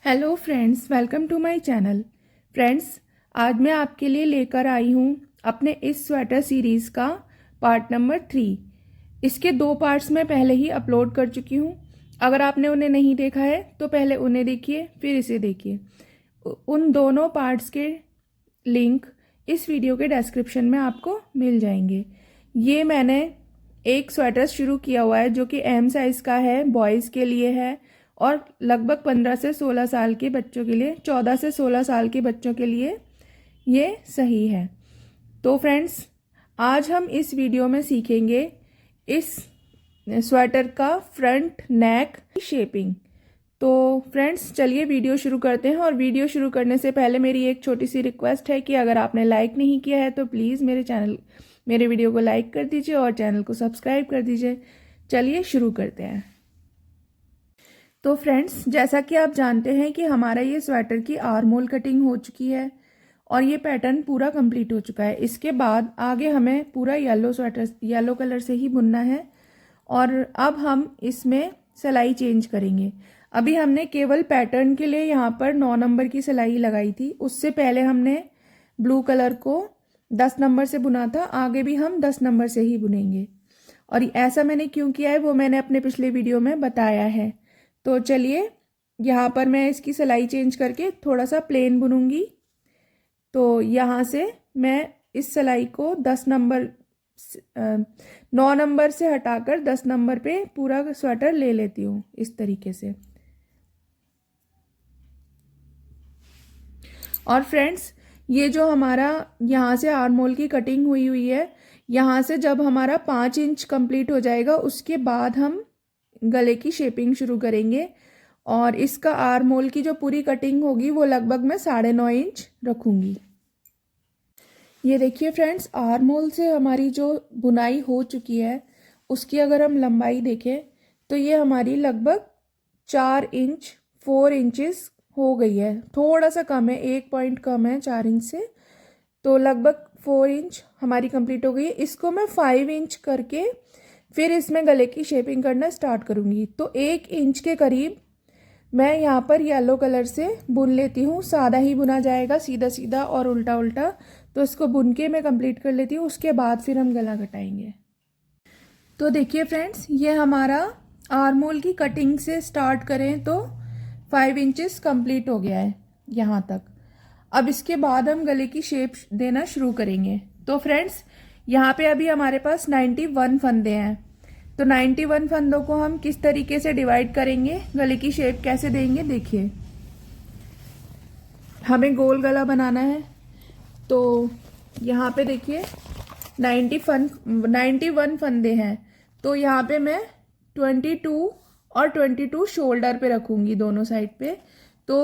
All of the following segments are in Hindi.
Hello friends, welcome to my channel. Friends, आज मैं आपके लिए लेकर आई हूँ अपने इस स्वेटर सीरीज़ का पार्ट नंबर 3। इसके 2 पार्ट्स मैं पहले ही अपलोड कर चुकी हूँ। अगर आपने उन्हें नहीं देखा है तो पहले उन्हें देखिए, फिर इसे देखिए। उन दोनों पार्ट्स के लिंक इस वीडियो के डिस्क्रिप्शन में आपको मिल जाएंगे। ये मैंने एक स्वेटर शुरू किया हुआ है जो कि एम साइज़ का है, बॉयज़ के लिए है और लगभग 15 से 16 साल के बच्चों के लिए, 14 से 16 साल के बच्चों के लिए ये सही है। तो फ्रेंड्स, आज हम इस वीडियो में सीखेंगे इस स्वेटर का फ्रंट नेक शेपिंग। तो फ्रेंड्स, चलिए वीडियो शुरू करते हैं। और वीडियो शुरू करने से पहले मेरी एक छोटी सी रिक्वेस्ट है कि अगर आपने लाइक नहीं किया है तो प्लीज़ मेरे वीडियो को लाइक कर दीजिए और चैनल को सब्सक्राइब कर दीजिए। चलिए शुरू करते हैं। तो फ्रेंड्स, जैसा कि आप जानते हैं कि हमारा ये स्वेटर की आर्म होल कटिंग हो चुकी है और ये पैटर्न पूरा कंप्लीट हो चुका है। इसके बाद आगे हमें पूरा येलो कलर से ही बुनना है और अब हम इसमें सिलाई चेंज करेंगे। अभी हमने केवल पैटर्न के लिए यहाँ पर 9 नंबर की सिलाई लगाई थी। उससे पहले हमने ब्लू कलर को 10 नंबर से बुना था, आगे भी हम 10 नंबर से ही बुनेंगे। और ऐसा मैंने क्यों किया है वो मैंने अपने पिछले वीडियो में बताया है। तो चलिए, यहाँ पर मैं इसकी सिलाई चेंज करके थोड़ा सा प्लेन बुनूंगी। तो यहाँ से मैं इस सिलाई को 9 नंबर से हटाकर 10 नंबर पे पूरा स्वेटर ले लेती हूँ इस तरीके से। और फ्रेंड्स, ये जो हमारा यहाँ से आर्म होल की कटिंग हुई है, यहाँ से जब हमारा 5 इंच कंप्लीट हो जाएगा उसके बाद हम गले की शेपिंग शुरू करेंगे। और इसका आर्म होल की जो पूरी कटिंग होगी वो लगभग मैं 9.5 इंच रखूँगी। ये देखिए फ्रेंड्स, आर्म होल से हमारी जो बुनाई हो चुकी है उसकी अगर हम लंबाई देखें तो ये हमारी लगभग 4 इंचेस हो गई है। थोड़ा सा कम है, 1 पॉइंट कम है 4 इंच से। तो लगभग 4 इंच हमारी कंप्लीट हो गई है। इसको मैं 5 इंच करके फिर इसमें गले की शेपिंग करना स्टार्ट करूँगी। तो 1 इंच के करीब मैं यहाँ पर येलो कलर से बुन लेती हूँ। सादा ही बुना जाएगा, सीधा सीधा और उल्टा उल्टा। तो इसको बुन के मैं कंप्लीट कर लेती हूँ, उसके बाद फिर हम गला कटाएंगे। तो देखिए फ्रेंड्स, ये हमारा आर्म होल की कटिंग से स्टार्ट करें तो 5 इंचेस कंप्लीट हो गया है यहाँ तक। अब इसके बाद हम गले की शेप देना शुरू करेंगे। तो फ्रेंड्स, यहाँ पे अभी हमारे पास 91 फंदे हैं। तो 91 फंदों को हम किस तरीके से डिवाइड करेंगे, गले की शेप कैसे देंगे, देखिए। हमें गोल गला बनाना है। तो यहाँ पे देखिए 91 फंदे हैं। तो यहाँ पे मैं 22 और 22 शोल्डर पे रखूँगी दोनों साइड पे। तो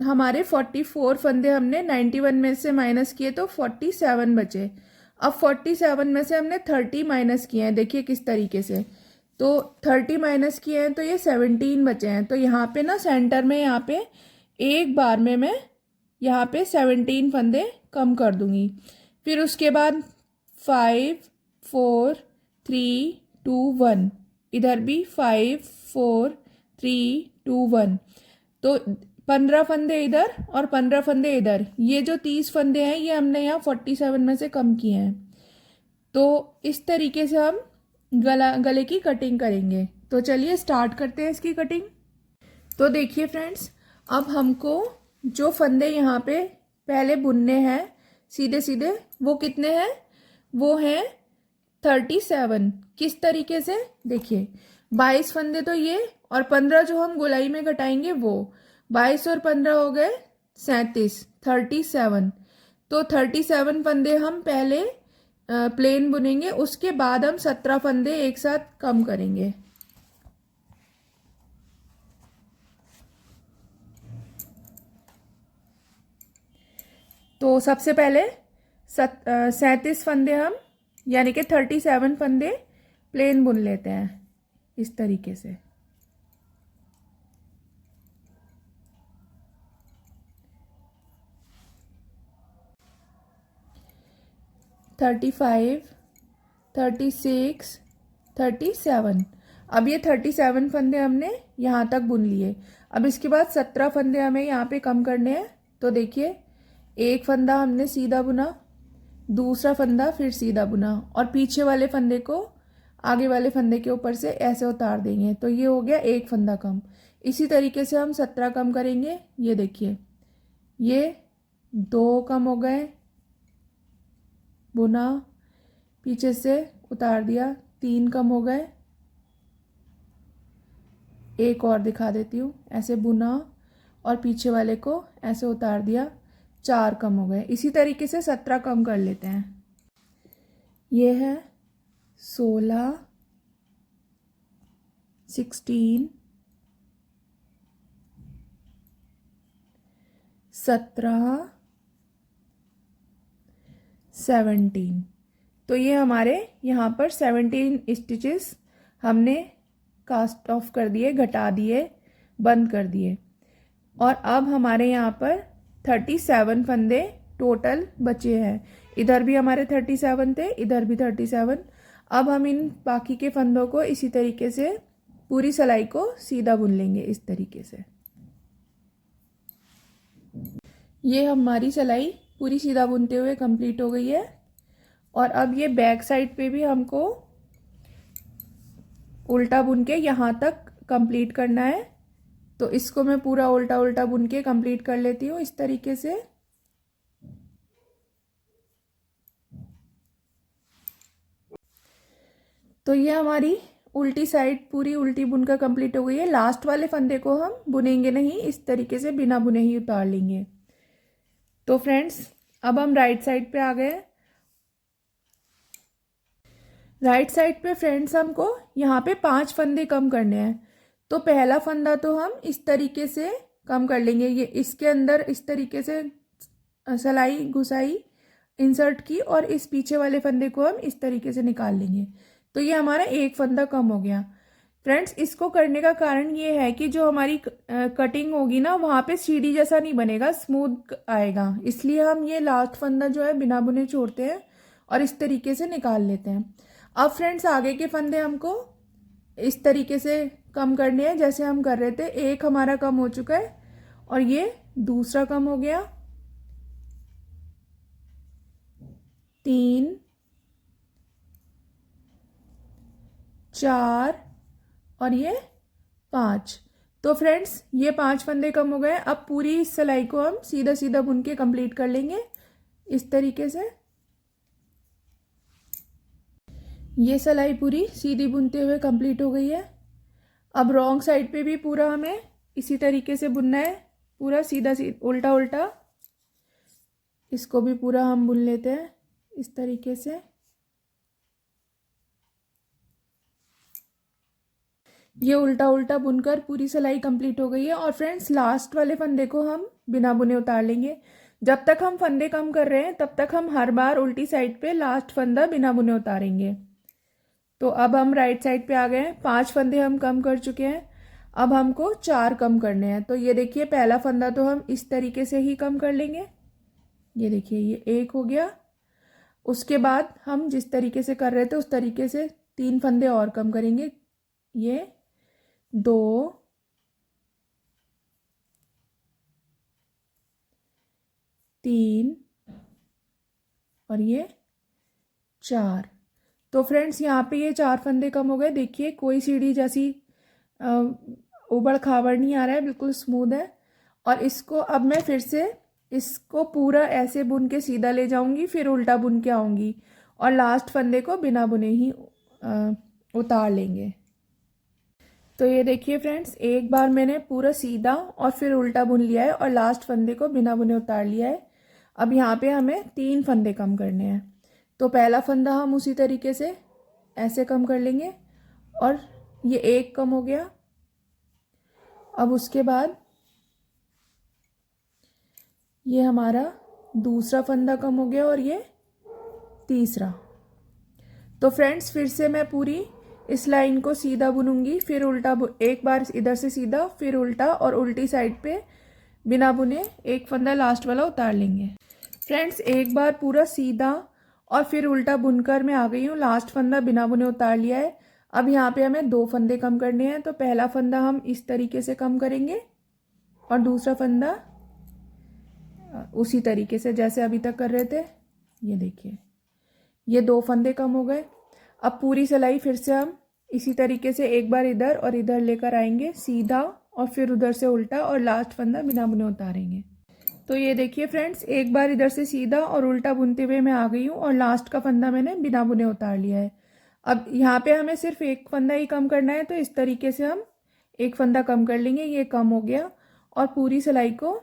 हमारे 44 फंदे हमने 91 में से माइनस किए तो 47 बचे। अब 47 में से हमने 30 माइनस किए हैं, देखिए किस तरीके से। तो 30 माइनस किए हैं तो ये 17 बचे हैं। तो यहाँ पे ना सेंटर में यहाँ पे एक बार में मैं यहाँ पे 17 फंदे कम कर दूंगी। फिर उसके बाद 5 4 3 2 1, इधर भी 5 4 3 2 1। तो 15 फंदे इधर और 15 फंदे इधर। ये जो 30 फंदे हैं ये हमने यहाँ 47 में से कम किए हैं। तो इस तरीके से हम गले की कटिंग करेंगे। तो चलिए स्टार्ट करते हैं इसकी कटिंग। तो देखिए फ्रेंड्स, अब हमको जो फंदे यहाँ पे पहले बुनने हैं सीधे सीधे, वो कितने हैं, वो हैं 37। किस तरीके से, देखिए 22 फंदे तो ये, और 15 जो हम गोलाई में कटाएंगे वो। 22 और 15 हो गए 37। तो 37 फंदे हम पहले प्लेन बुनेंगे, उसके बाद हम 17 फंदे एक साथ कम करेंगे। तो सबसे पहले 37 फंदे हम, यानी कि 37 फंदे प्लेन बुन लेते हैं इस तरीके से। थर्टी 36 37। अब ये 37 फंदे हमने यहाँ तक बुन लिए। अब इसके बाद 17 फंदे हमें यहाँ पे कम करने हैं। तो देखिए, एक फंदा हमने सीधा बुना, दूसरा फंदा फिर सीधा बुना, और पीछे वाले फंदे को आगे वाले फंदे के ऊपर से ऐसे उतार देंगे। तो ये हो गया एक फंदा कम। इसी तरीके से हम 17 कम करेंगे। ये देखिए, ये 2 कम हो गए, बुना, पीछे से उतार दिया, 3 कम हो गए, एक और दिखा देती हूँ, ऐसे बुना और पीछे वाले को ऐसे उतार दिया, 4 कम हो गए। इसी तरीके से 17 कम कर लेते हैं। ये है 16, 16, 17, 17। तो ये हमारे यहाँ पर 17 स्टिचेस हमने कास्ट ऑफ कर दिए, घटा दिए, बंद कर दिए। और अब हमारे यहाँ पर 37 फंदे टोटल बचे हैं। इधर भी हमारे 37 थे, इधर भी 37। अब हम इन बाकी के फंदों को इसी तरीके से पूरी सिलाई को सीधा बुन लेंगे, इस तरीके से। ये हमारी सिलाई पूरी सीधा बुनते हुए कंप्लीट हो गई है। और अब ये बैक साइड पे भी हमको उल्टा बुन के यहाँ तक कंप्लीट करना है। तो इसको मैं पूरा उल्टा उल्टा बुन के कंप्लीट कर लेती हूँ, इस तरीके से। तो ये हमारी उल्टी साइड पूरी उल्टी बुनकर कंप्लीट हो गई है। लास्ट वाले फंदे को हम बुनेंगे नहीं, इस तरीके से बिना बुने ही उतार लेंगे। तो फ्रेंड्स, अब हम राइट साइड पे आ गए। राइट साइड पे फ्रेंड्स हमको यहाँ पे 5 फंदे कम करने हैं। तो पहला फंदा तो हम इस तरीके से कम कर लेंगे। ये इसके अंदर इस तरीके से सिलाई घुसाई, इंसर्ट की, और इस पीछे वाले फंदे को हम इस तरीके से निकाल लेंगे। तो ये हमारा एक फंदा कम हो गया। फ्रेंड्स, इसको करने का कारण ये है कि जो हमारी कटिंग होगी ना, वहाँ पे सीढ़ी जैसा नहीं बनेगा, स्मूथ आएगा। इसलिए हम ये लास्ट फंदा जो है बिना बुने छोड़ते हैं और इस तरीके से निकाल लेते हैं। अब फ्रेंड्स, आगे के फंदे हमको इस तरीके से कम करने हैं जैसे हम कर रहे थे। एक हमारा कम हो चुका है और ये दूसरा कम हो गया, 3, 4 और ये 5। तो फ्रेंड्स, ये 5 फंदे कम हो गए। अब पूरी इस सिलाई को हम सीधा सीधा बुन के कंप्लीट कर लेंगे, इस तरीके से। ये सिलाई पूरी सीधी बुनते हुए कंप्लीट हो गई है। अब रॉन्ग साइड पे भी पूरा हमें इसी तरीके से बुनना है, पूरा सीधा उल्टा उल्टा। इसको भी पूरा हम बुन लेते हैं इस तरीके से। ये उल्टा उल्टा बुनकर पूरी सिलाई कंप्लीट हो गई है। और फ्रेंड्स, लास्ट वाले फंदे को हम बिना बुने उतार लेंगे। जब तक हम फंदे कम कर रहे हैं तब तक हम हर बार उल्टी साइड पे लास्ट फंदा बिना बुने उतारेंगे। तो अब हम राइट साइड पे आ गए हैं। 5 फंदे हम कम कर चुके हैं, अब हमको 4 कम करने हैं। तो ये देखिए, पहला फंदा तो हम इस तरीके से ही कम कर लेंगे। ये देखिए, ये 1 हो गया। उसके बाद हम जिस तरीके से कर रहे थे उस तरीके से 3 फंदे और कम करेंगे। ये 2, 3 और ये 4। तो फ्रेंड्स, यहाँ पे ये 4 फंदे कम हो गए। देखिए, कोई सीढ़ी जैसी उबड़ खाबड़ नहीं आ रहा है, बिल्कुल स्मूथ है। और इसको अब मैं फिर से इसको पूरा ऐसे बुन के सीधा ले जाऊंगी, फिर उल्टा बुन के आऊंगी और लास्ट फंदे को बिना बुने ही उतार लेंगे। तो ये देखिए फ्रेंड्स, एक बार मैंने पूरा सीधा और फिर उल्टा बुन लिया है और लास्ट फंदे को बिना बुने उतार लिया है। अब यहाँ पे हमें 3 फंदे कम करने हैं। तो पहला फंदा हम उसी तरीके से ऐसे कम कर लेंगे और ये 1 कम हो गया। अब उसके बाद ये हमारा दूसरा फंदा कम हो गया और ये तीसरा। तो फ्रेंड्स, फिर से मैं पूरी इस लाइन को सीधा बुनूंगी, फिर उल्टा, एक बार इधर से सीधा फिर उल्टा, और उल्टी साइड पे बिना बुने एक फंदा लास्ट वाला उतार लेंगे। फ्रेंड्स, एक बार पूरा सीधा और फिर उल्टा बुनकर मैं आ गई हूँ, लास्ट फंदा बिना बुने उतार लिया है। अब यहाँ पे हमें 2 फंदे कम करने हैं, तो पहला फंदा हम इस तरीके से कम करेंगे और दूसरा फंदा उसी तरीके से जैसे अभी तक कर रहे थे। ये देखिए, ये 2 फंदे कम हो गए। अब पूरी सिलाई फिर से हम इसी तरीके से एक बार इधर और इधर लेकर आएंगे सीधा, और फिर उधर से उल्टा, और लास्ट फंदा बिना बुने उतारेंगे। तो ये देखिए फ्रेंड्स, एक बार इधर से सीधा और उल्टा बुनते हुए मैं आ गई हूँ, और लास्ट का फंदा मैंने बिना बुने उतार लिया है। अब यहाँ पे हमें सिर्फ एक फंदा ही कम करना है, तो इस तरीके से हम एक फंदा कम कर लेंगे। ये कम हो गया, और पूरी सिलाई को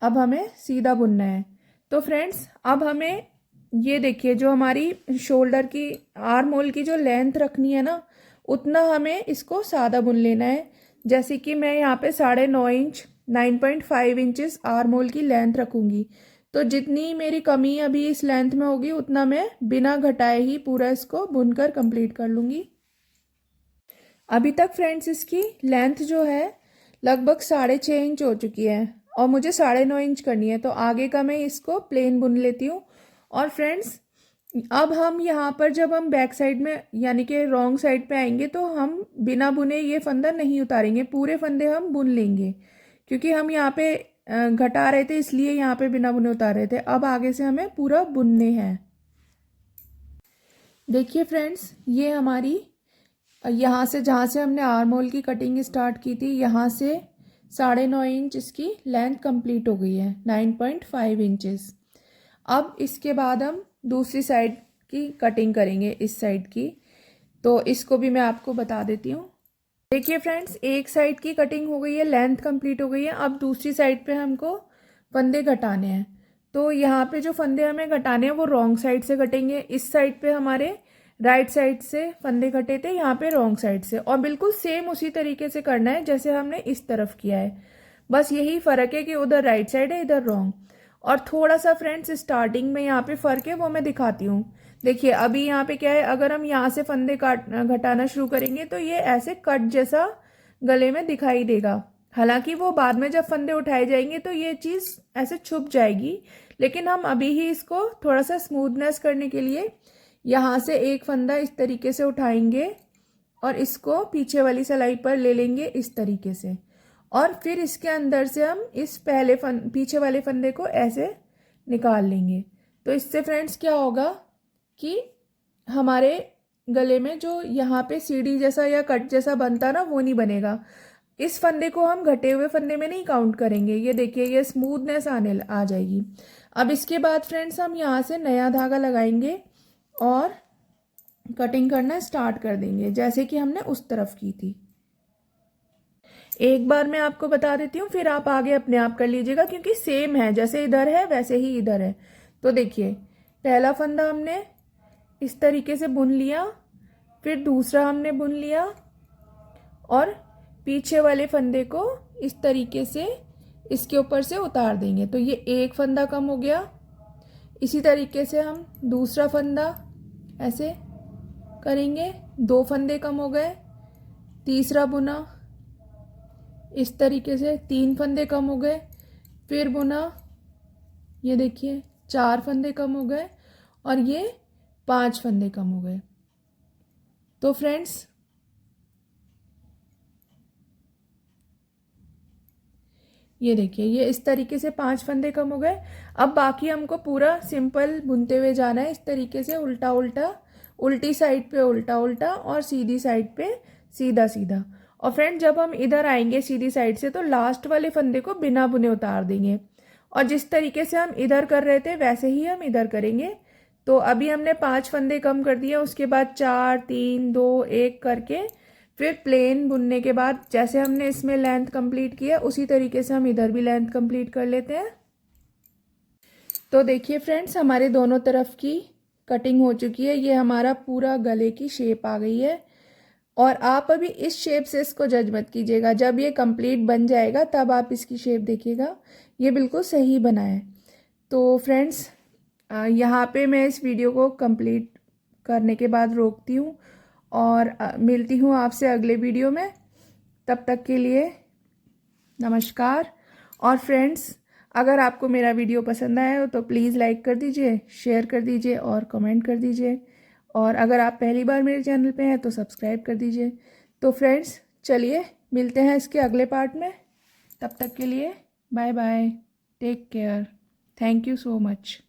अब हमें सीधा बुनना है। तो फ्रेंड्स, अब हमें ये देखिए, जो हमारी शोल्डर की आर्म होल की जो लेंथ रखनी है ना, उतना हमें इसको सादा बुन लेना है। जैसे कि मैं यहाँ पे 9.5 इंच 9.5 इंचेस आर्म होल की लेंथ रखूँगी। तो जितनी मेरी कमी अभी इस लेंथ में होगी, उतना मैं बिना घटाए ही पूरा इसको बुनकर कंप्लीट कर लूँगी। अभी तक फ्रेंड्स इसकी लेंथ जो है लगभग 6.5 इंच हो चुकी है, और मुझे 9.5 इंच करनी है। तो आगे का मैं इसको प्लेन बुन लेती हूँ। और फ्रेंड्स, अब हम यहाँ पर जब हम बैक साइड में यानी कि रॉन्ग साइड पे आएंगे, तो हम बिना बुने ये फंदा नहीं उतारेंगे, पूरे फंदे हम बुन लेंगे। क्योंकि हम यहाँ पे घटा रहे थे, इसलिए यहाँ पे बिना बुने उतार रहे थे। अब आगे से हमें पूरा बुनने हैं। देखिए फ्रेंड्स, ये हमारी यहाँ से जहाँ से हमने आर्म होल की कटिंग स्टार्ट की थी, यहाँ से 9.5 इंच इसकी लेंथ कंप्लीट हो गई है, 9.5 इंचेस। अब इसके बाद हम दूसरी साइड की कटिंग करेंगे, इस साइड की। तो इसको भी मैं आपको बता देती हूँ। देखिए फ्रेंड्स, एक साइड की कटिंग हो गई है, लेंथ कंप्लीट हो गई है। अब दूसरी साइड पे हमको फंदे घटाने हैं। तो यहाँ पे जो फंदे हमें घटाने हैं वो रॉन्ग साइड से घटेंगे। इस साइड पे हमारे राइट साइड से फंदे घटे थे, यहाँ पे रॉन्ग साइड से। और बिल्कुल सेम उसी तरीके से करना है जैसे हमने इस तरफ किया है। बस यही फ़र्क है कि उधर राइट साइड है, इधर रॉन्ग। और थोड़ा सा फ्रेंड्स स्टार्टिंग में यहाँ पे फ़र्क है, वो मैं दिखाती हूँ। देखिए, अभी यहाँ पे क्या है, अगर हम यहाँ से फंदे घटाना शुरू करेंगे तो ये ऐसे कट जैसा गले में दिखाई देगा। हालांकि वो बाद में जब फंदे उठाए जाएंगे तो ये चीज़ ऐसे छुप जाएगी, लेकिन हम अभी ही इसको थोड़ा सा स्मूथनेस करने के लिए यहाँ से एक फंदा इस तरीके से उठाएंगे और इसको पीछे वाली सिलाई पर ले लेंगे इस तरीके से। और फिर इसके अंदर से हम इस पीछे वाले फंदे को ऐसे निकाल लेंगे। तो इससे फ्रेंड्स क्या होगा कि हमारे गले में जो यहाँ पे सीढ़ी जैसा या कट जैसा बनता ना, वो नहीं बनेगा। इस फंदे को हम घटे हुए फंदे में नहीं काउंट करेंगे। ये देखिए, ये स्मूथनेस आ जाएगी। अब इसके बाद फ्रेंड्स, हम यहाँ से नया धागा लगाएंगे और कटिंग करना स्टार्ट कर देंगे, जैसे कि हमने उस तरफ की थी। एक बार मैं आपको बता देती हूँ, फिर आप आगे अपने आप कर लीजिएगा, क्योंकि सेम है, जैसे इधर है वैसे ही इधर है। तो देखिए, पहला फंदा हमने इस तरीके से बुन लिया, फिर दूसरा हमने बुन लिया, और पीछे वाले फंदे को इस तरीके से इसके ऊपर से उतार देंगे। तो ये एक फंदा कम हो गया। इसी तरीके से हम दूसरा फंदा ऐसे करेंगे, 2 फंदे कम हो गए। तीसरा बुना इस तरीके से, 3 फंदे कम हो गए। फिर बुना, ये देखिए 4 फंदे कम हो गए, और ये 5 फंदे कम हो गए। तो फ्रेंड्स, ये देखिए, ये इस तरीके से 5 फंदे कम हो गए। अब बाकी हमको पूरा सिंपल बुनते हुए जाना है, इस तरीके से उल्टा उल्टा, उल्टी साइड पे उल्टा उल्टा, और सीधी साइड पे सीधा सीधा। और फ्रेंड, जब हम इधर आएंगे सीधी साइड से, तो लास्ट वाले फंदे को बिना बुने उतार देंगे, और जिस तरीके से हम इधर कर रहे थे वैसे ही हम इधर करेंगे। तो अभी हमने 5 फंदे कम कर दिए, उसके बाद 4 3 2 1 करके फिर प्लेन बुनने के बाद जैसे हमने इसमें लेंथ कंप्लीट किया, उसी तरीके से हम इधर भी लेंथ कंप्लीट कर लेते हैं। तो देखिए फ्रेंड्स, हमारे दोनों तरफ की कटिंग हो चुकी है। ये हमारा पूरा गले की शेप आ गई है। और आप अभी इस शेप से इसको जज मत कीजिएगा, जब ये कंप्लीट बन जाएगा तब आप इसकी शेप देखिएगा, ये बिल्कुल सही बना है। तो फ्रेंड्स, यहाँ पे मैं इस वीडियो को कंप्लीट करने के बाद रोकती हूँ, और मिलती हूँ आपसे अगले वीडियो में। तब तक के लिए नमस्कार। और फ्रेंड्स, अगर आपको मेरा वीडियो पसंद आया हो तो प्लीज़ लाइक कर दीजिए, शेयर कर दीजिए और कमेंट कर दीजिए। और अगर आप पहली बार मेरे चैनल पे हैं तो सब्सक्राइब कर दीजिए। तो फ्रेंड्स चलिए मिलते हैं इसके अगले पार्ट में। तब तक के लिए bye bye, take care, thank you so much.